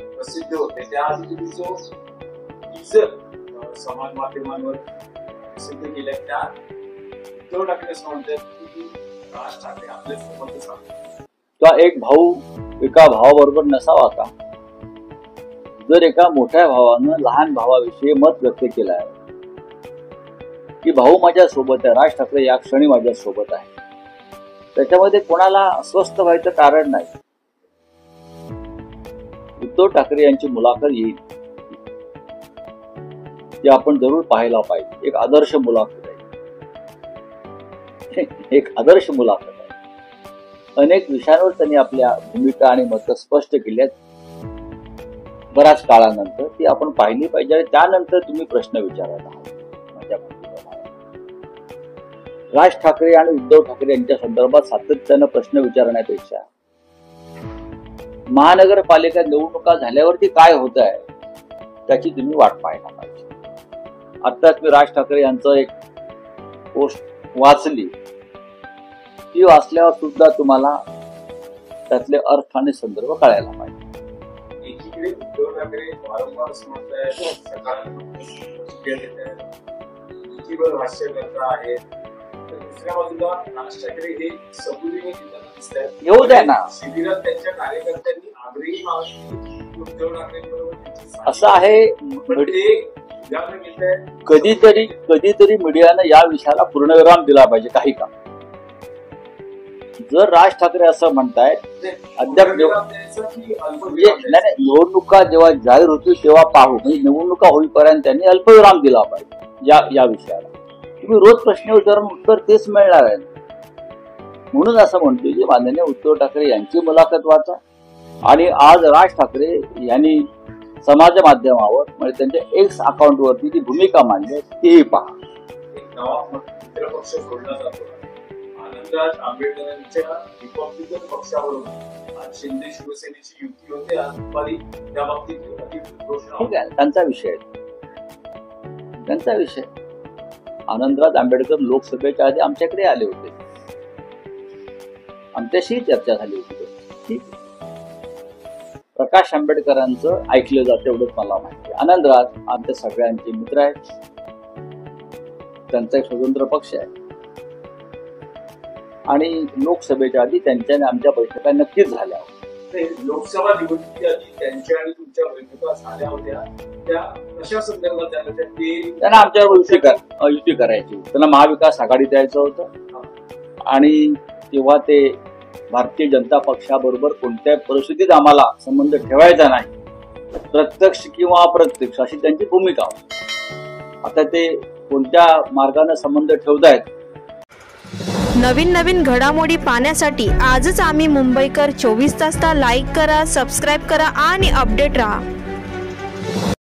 प्रसिद्ध होते त्याआधी तुम्ही जो टीजर समाज माध्यमांवर प्रसिद्ध केला त्या उद्धव ठाकरे असं म्हणतात की राज ठाकरे आपल्या सोबतच आहेत. का एक भाऊ एका भावाबरोबर नसावा का? जर एका मोठ्या भावानं लहान भावाविषयी मत व्यक्त केलं आहे की भाऊ माझ्या सोबत आहे, राज ठाकरे या क्षणी माझ्या सोबत आहे, त्याच्यामध्ये कोणाला अस्वस्थ व्हायचं कारण नाही. उद्धव ठाकरे यांची मुलाखत येईल ती आपण जरूर पाहायला पाहिजे. एक आदर्श मुलाखत आहे, एक आदर्श मुलाखत आहे. अनेक विषयांवर त्यांनी आपल्या भूमिका आणि मतं स्पष्ट केली आहेत. बऱ्याच काळानंतर ती आपण पाहिली पाहिजे आणि त्यानंतर तुम्ही प्रश्न विचारायला हवा. माझ्या राज ठाकरे आणि उद्धव ठाकरे यांच्या संदर्भात सातत्यानं प्रश्न विचारण्यापेक्षा महानगरपालिका निवडणुका झाल्यावरती काय होत आहे त्याची तुम्ही वाट पाहायला पाहिजे. आत्ताच मी राज ठाकरे यांचं एक पोस्ट वाचली. ती वाचल्यावर सुद्धा तुम्हाला त्यातले अर्थ आणि संदर्भ कळायला पाहिजे. एकीकडे उद्धव ठाकरे वारंवार भाष्य करता आहेत, दुसऱ्या बाजूला राज ठाकरे हे सबुरीने येऊ द्या ना. शिबिरात त्यांच्या कार्यकर्त्यांनी आग्रही उद्धव ठाकरे असं आहे. कधीतरी मीडियानं या विषयाला पूर्णविराम दिला पाहिजे. काही का जर राज ठाकरे असं म्हणतायत अद्याप निवडणुका जेव्हा जाहीर होतील तेव्हा पाहू, म्हणजे निवडणुका होईपर्यंत त्यांनी अल्पविराम दिला पाहिजे या विषयाला. तुम्ही रोज प्रश्न विचारून उत्तर तेच मिळणार आहे. म्हणून असं म्हणतो की माननीय उद्धव ठाकरे यांची मुलाखत वाचा आणि आज राज ठाकरे यांनी समाज माध्यमावर म्हणजे त्यांच्या एक्स अकाउंटवरती जी भूमिका मांडली तीही पहा. पक्ष सोडला जातो. आनंदराज आंबेडकरांच्या रिपब्लिकन पक्षाबरोबर आज शिंदे शिवसेनेची युती होते. आज दुपारी त्या बाबतीत घोषणा. ठीक आहे, त्यांचा विषय. आनंदराज आंबेडकर लोकसभेच्या आधी आमच्याकडे आले होते, आमच्याशी चर्चा झाली होती. ठीक, प्रकाश आंबेडकरांचं ऐकलं जातं एवढंच मला माहिती. आनंदराज आमच्या सगळ्यांचे मित्र आहेत, त्यांचा एक स्वतंत्र पक्ष आहे आणि लोकसभेच्या आधी त्यांच्या आमच्या बैठका नक्कीच झाल्या होत्या. लोकसभा निवडणुकीच्या आधी त्यांच्या आणि तुमच्या बैठका झाल्या होत्या, त्या कशा संदर्भात झाल्या? त्यांना आमच्यावर युती करायची, त्यांना महाविकास आघाडी द्यायचं होतं आणि तेव्हा ते भारतीय जनता पक्षाबरोबर कोणत्याही परिस्थितीत आम्हाला संबंध ठेवायचा नाही, प्रत्यक्ष किंवा अप्रत्यक्ष अशी त्यांची भूमिका होती. आता ते कोणत्या मार्गाने संबंध ठेवतायत. नवीन घडामोडी पाहण्यासाठी आजच आम्ही मुंबईकर 24 तासला लाईक करा, सबस्क्राईब करा आणि अपडेट रहा.